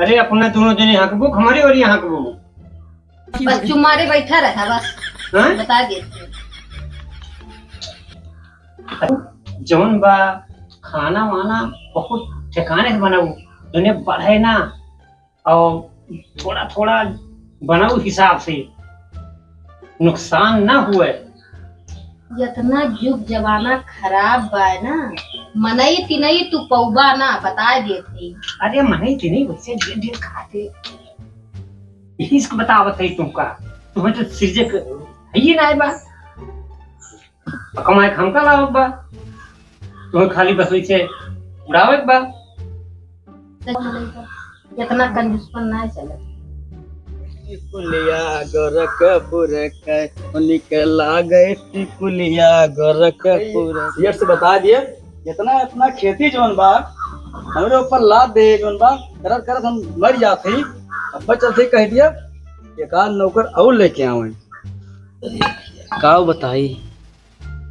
अरे अपना दोनों जने हकबू हमारी और यहाँ हकबू। बस चुम्मारे बैठा रहा बस। हाँ? बता देते जौन बा खाना वाना बहुत ठिकाने से बनाऊ, उन्हें बढ़े ना और थोड़ा थोड़ा बनाऊ हिसाब से, नुकसान ना हुए। इतना युग जमाना खराब बा ना, मनई तिनई तू पौबा ना बता देते। अरे मने नहीं वैसे ढेर ढेर खाते, यही इसको बतावत है तुमका। तुम्हें तो सिरजक है ही ना बा, कमाए हमका लावत बा, तुम्हें खाली बस वैसे उड़ावत बा। इतना कंजूसपन ना चले। पुलिया गोरखपुर के निकला गए पुलिया गोरखपुर। ये से बता दिए इतना इतना खेती जोन बा हमरे ऊपर लाद दे जोन बा करत करत हम मर जाते। अब चलते कह दिया एक आध नौकर और लेके आवे का बताई।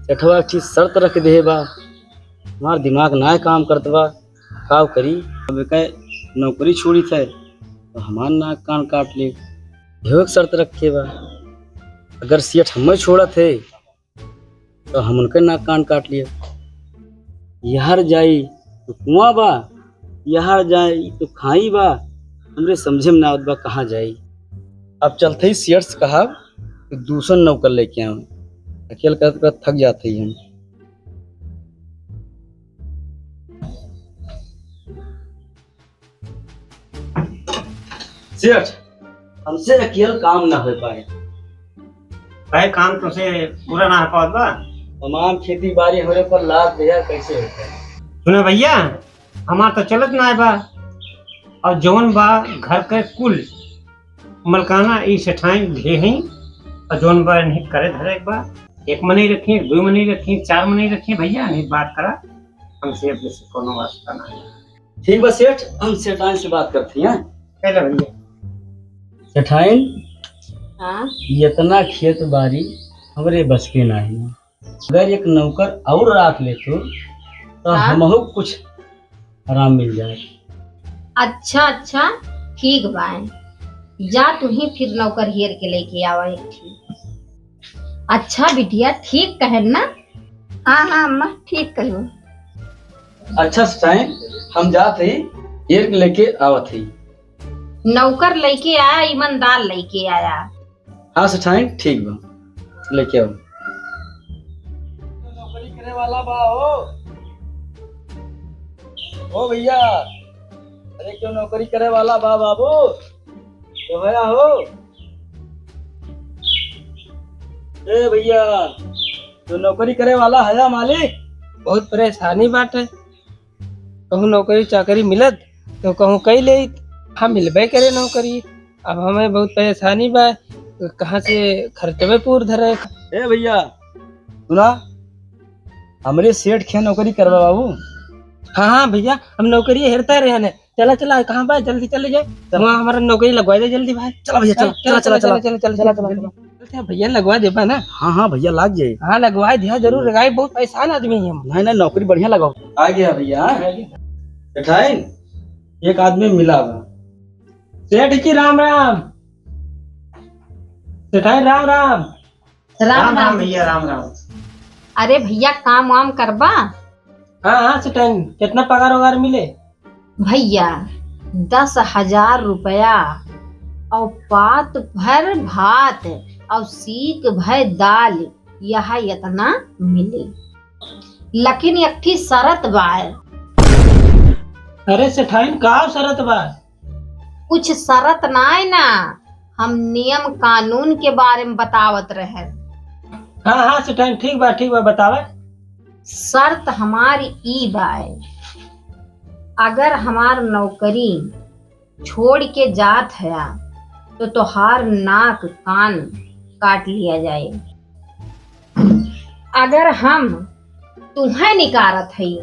चठवा चीज शर्त रख दे बा, हमार दिमाग ना काम करत बा का करी। अब कहे नौकरी छोड़ी थे तो हमार नाक कान काट ले, ढेर शर्त रखे बा। अगर सेठ हमें छोड़ा थे तो हम उनके नाक कान काट लिए। यहार जाई तो कुआं बा, यहार जाई तो खाई बा, हमरे समझे में ना आवत बा कहाँ जाई। अब चलते ही सेठ से कहा कि दूसरा नौकर लेके आऊं, अकेले कर थक जाते ही हम। सेठ हमसे अकेले काम ना हो पाए। भाई काम तुमसे पूरा ना हो पावत बा। तमाम खेती बाड़ी हमारे पर लाद दिया कैसे होता है। सुना भैया, हमार तो चलत ना है बा, और जौन बा घर के कुल मलकाना ई सेठाई भे हैं, और जौन बा नहीं करे धरे एक बा, एक मनी रखी, दो मनी रखी, चार मनी रखी। भैया नहीं बात करा, हमसे अपने से कोनो वास्ता ना है। ठीक बस सेठ, हम सेठाइन से बात करती हैं। पहले भैया सेठाइन हाँ इतना खेत बाड़ी हमरे बस के नहीं, अगर एक नौकर और रख ले तो हाँ? हमहु कुछ आराम मिल जाए। अच्छा अच्छा ठीक बा, जा तू ही फिर नौकर हियर के लेके आवा एक ठीक। अच्छा बिटिया ठीक कहे ना। हाँ हाँ अम्मा ठीक कहूँ। अच्छा सेठाइन हम जाते ही एक लेके आवत ही। नौकर लेके आया, ईमानदार लेके आया। हाँ सेठाइन ठीक बा, लेके आओ। नौकरी करे वाला बा ओ भैया, अरे क्यों नौकरी करे वाला बा बाबू तो भैया हो। ए भैया तो नौकरी करे वाला है मालिक। बहुत परेशानी बाटे, कहूँ नौकरी चाकरी मिलत तो कहूँ कई ले, हम मिलबे करे नौकरी। अब हमें बहुत परेशानी बा, तो कहाँ से खर्चवे पूर धरे। ए भैया सुना, हमरे सेठ के नौकरी करवा बाबू। हाँ हाँ भैया हम नौकरी हेरता रहे ने। चला चला कहाँ भाई, जल्दी चले जाए, वहाँ हमारा नौकरी लगवा दे जल्दी भाई। चला भैया चला चला चला चला चला चला चला भैया लगवा दे बा ना। हाँ हाँ भैया लाग जाए। हाँ लगवा दिया जरूर, लगाए बहुत परेशान आदमी है हम। नहीं नहीं नौकरी बढ़िया लगाओ। आ गया भैया सेठाइन, एक आदमी मिला बा। सेठ जी राम राम। सेठाई राम राम। राम राम भैया राम राम। अरे भैया काम वाम करबा। हाँ हाँ सेठाई कितना पगार वगार मिले। भैया 10,000 रुपया और पात भर भात और सीख भर दाल, यह इतना मिले, लेकिन एकठी शरत बा। अरे सेठाई का शरत बा। कुछ शरत ना है ना, हम नियम कानून के बारे में बतावत रहे। हाँ हाँ सेठाई ठीक बा बतावे। शर्त हमारी ई बा, अगर हमार नौकरी छोड़ के जात है तो तोहार नाक कान काट लिया जाए। अगर हम तुम्हें निकारत है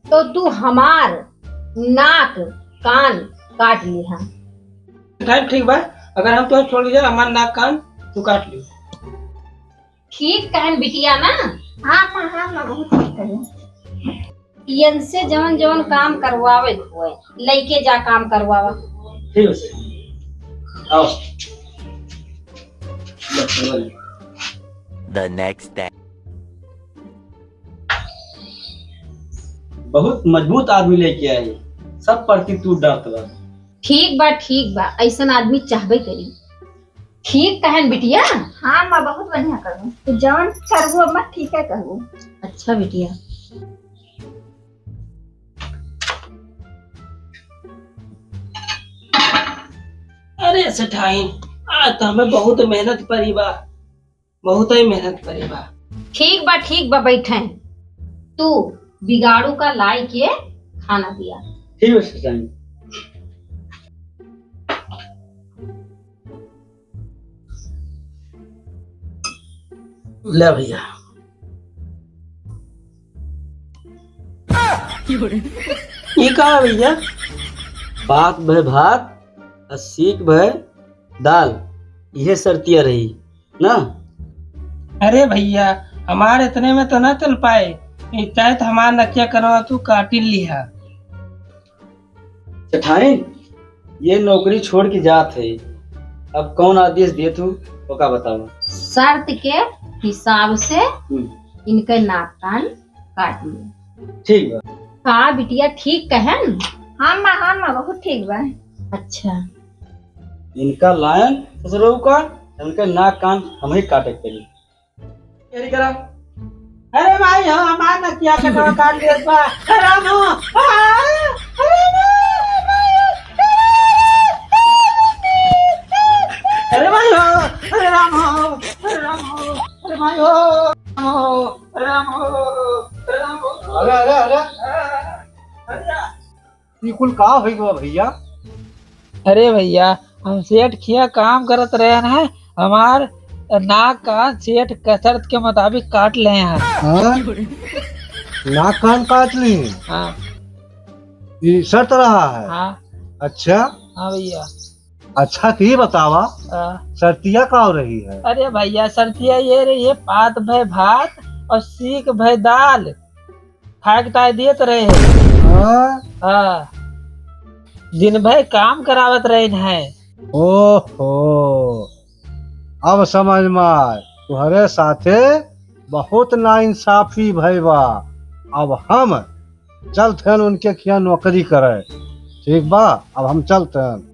तो तू हमार नाक कान काट लिहा। ठीक बा, अगर हम तो छोड़ दिया हमारा नाक कान तू काट लियो। ठीक कहन बिटिया ना। हाँ हाँ हाँ बहुत ठीक कहे। इनसे जवन जवन काम करवावे हुए लेके जा काम करवावा। ठीक है सर, आओ। बस, The next day. बहुत मजबूत आदमी लेके आई, सब प्रति तू डरत बा। ठीक बा ऐसा आदमी चाहबे करी। ठीक कहन बिटिया। हाँ माँ बहुत बढ़िया करूँ, तो जवन करबू अम्मा ठीक है कहबू। अच्छा बिटिया। अरे सेठाइन, आज तो हमें बहुत मेहनत पड़ी बा, बहुत ही मेहनत पड़ी बा। ठीक बा बैठे। तू बिगाड़ू का लाई के खाना दिया। ठीक है सेठानी। ले भैया। ये कहा भैया? बात भय भात और सीख भय दाल, यह शर्तिया रही ना। अरे भैया, हमारे इतने में तो ना चल पाए, चाहे तो हमारा नकिया करवा तू काट लिया। सेठाइन, ये नौकरी छोड़ के जात है, अब कौन आदेश दे तू तो का बताओ। शर्त के हिसाब से इनके नाक कान काट लिए। ठीक बा। हाँ बिटिया ठीक कहन। हाँ माँ बहुत ठीक बा। अच्छा इनका लायन ससुरऊ का, इनका नाक कान हम ही काटे के लिए। क्या करा? अरे भाई हो, हमारा नकिया करवा काट लिया बा। राम हो। अरे भाई हो, अरे राम हो, अरे राम हो, अरे भाई हो, राम हो, राम हो, राम हो। अरे ये कुल का होई गो भैया? अरे भैया, हम सेठ खिया काम करत रहे हैं, हमार नाक का सेठ के शर्त के मुताबिक काट ले हैं। हाँ? नाक कान काट ली? हाँ ये शर्त रहा है? हाँ अच्छा हाँ भैया। अच्छा तो ये बतावा, शर्तिया का हो रही है? अरे भैया, शर्तिया ये रही है, पात भय भात और सीख भय दाल खाए के दिए तो रहे हैं। हाँ? हाँ, दिन भर काम करावत रहे हैं। ओहो, अब समझ में आए, तुम्हारे साथे बहुत नाइंसाफी भईबा। अब हम चलते हैं उनके खिया नौकरी करे, ठीक बा? अब हम चलते हैं।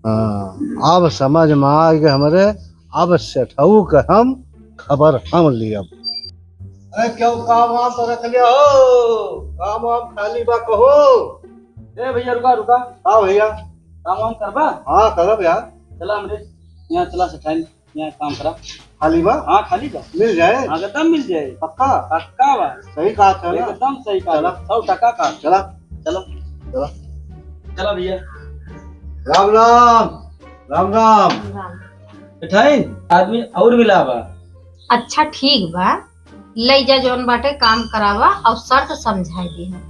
हाँ, अब समझ में आ गए हमारे, अब सेठऊ के हम खबर हम लियब। अरे क्यों काम वाम तो रख लिया हो? काम वाम खाली बा कहो। ए भैया रुका रुका। हाँ भैया। काम वाम करबा? हाँ करब यार। चला हमरे यहाँ, चला सेठाइन यहाँ काम करा। खाली बा? हाँ खाली बा, मिल जाए? हाँ एकदम मिल जाए। पक्का? पक्का बा, सही कहा था ना? एकदम सही कहा। चला। 100% का। चला चलो चला। चला भैया। राम राम। राम राम। सेठाइन, आदमी और मिला बा। अच्छा ठीक बा, ले जा जौन बाटे काम करावा और शर्त समझाई दी है।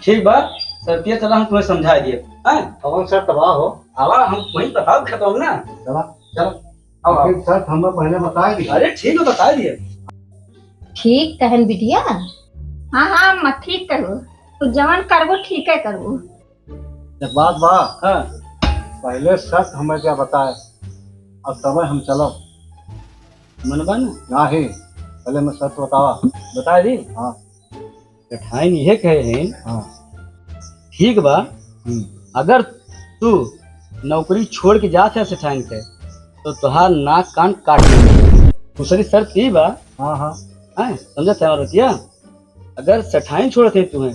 ठीक बा, शर्तिया चला हम तुम्हें समझा दिए। कौन सा तबाह हो? आवा हम वहीं बताओ खत्म ना। चला चलो आओ आओ। एक शर्त हमें पहले बताएगी। अरे ठीक है बता दिए। ठीक कहन बिटिया। हाँ अम्मा ठीक करू, तो जवन करबू ठीक है करबू। एक बात बा, हाँ पहले शर्त हमें क्या बताए, और तब हम चलो। मनबा ना, नहीं, पहले मैं शर्त बतावा। बता दी। हाँ। सेठाइन ये कहे हैं, हाँ। ठीक बा, अगर तू नौकरी छोड़ के जाते है सेठाइन के, तो तुहार नाक कान काट देंगे। दूसरी शर्त ये बा, हाँ हाँ समझा था रतिया, अगर सेठाइन छोड़ते तुम्हें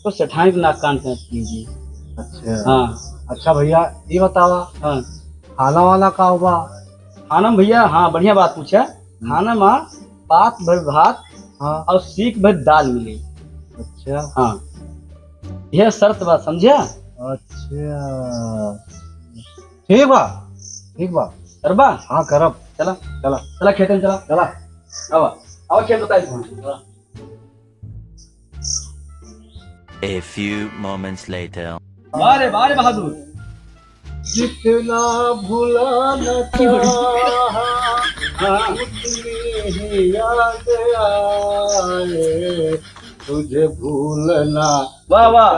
तो सेठाइन के नाक कान काट लीजिए। अच्छा हाँ अच्छा भैया ये बतावा, हाँ खाना वाला का हुआ? खाना में भैया, हाँ बढ़िया बात पूछा। खाना में पात भर भात हाँ। और सीख भर दाल मिले। अच्छा हाँ, यह शर्त बा, समझा? अच्छा ठीक बा, ठीक बा। करबा? हाँ करब। चला चला चला खेत में चला। चला। आवा आवा खेत बताई तुम्हें। A few moments later. बारे बारे बहादुर। जितना भुलाना चाहा उतनी ही याद आए, तुझे भूलना वाह वाह।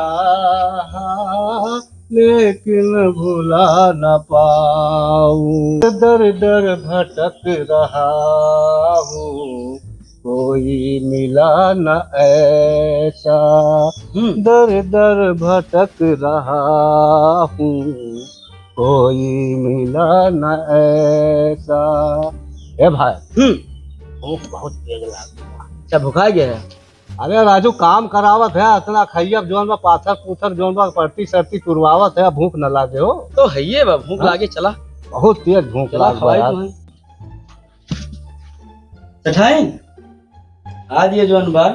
चाहा लेकिन भुला न पाऊं। दर दर भटक रहा हूँ, कोई मिला न ऐसा। दर दर भटक रहा हूँ, कोई मिला न ऐसा। ए भाई, भूख बहुत तेज लगा। क्या भुखा गया है? अरे राजू, काम करावत है इतना खैया जोन में पाथर पूथर जोन में पड़ती सर्ती तुरवावत है, भूख न लागे हो। तो है ये बा, भूख हाँ? लागे चला बहुत तेज भूख चला लाग खवाई यार। तुम्हें। सेठाइन, आज ये जोन बा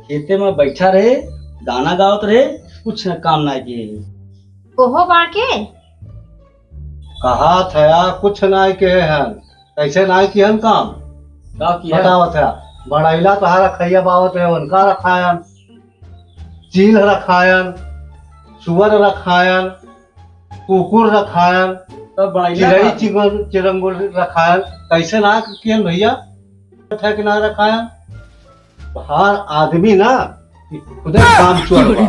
खेते में बैठा रहे, गाना गावत रहे, कुछ काम ना किए। ओहो बाके कहा था कुछ नाय के हन, कैसे नाय की हन काम का किया? बतावत है। बड़ैला तहारा खैया बावत है, उनका रखायन, चील रखायन, सुअर रखायन, कुकुर रखायन, तब बड़ाई चिड़ई चिरंगुल रखायन। कैसे ना कियन भैया, है कि ना रखायन। हर आदमी ना खुदे काम चोर बा।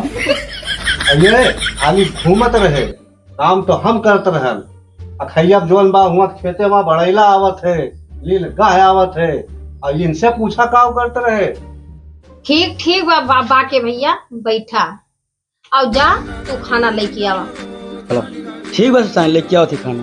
ये खाली घूमत रहे, काम तो हम करते रहन। अखैया जोन बा हुआ खेते में बड़ैला आवत है, लील गाय आवत है, और इनसे पूछा काम करते रहे। ठीक ठीक बाके भैया बैठा। और जा तू खाना लेके आवा। चलो ठीक बस सेठाइन, लेके आओ थी खाना।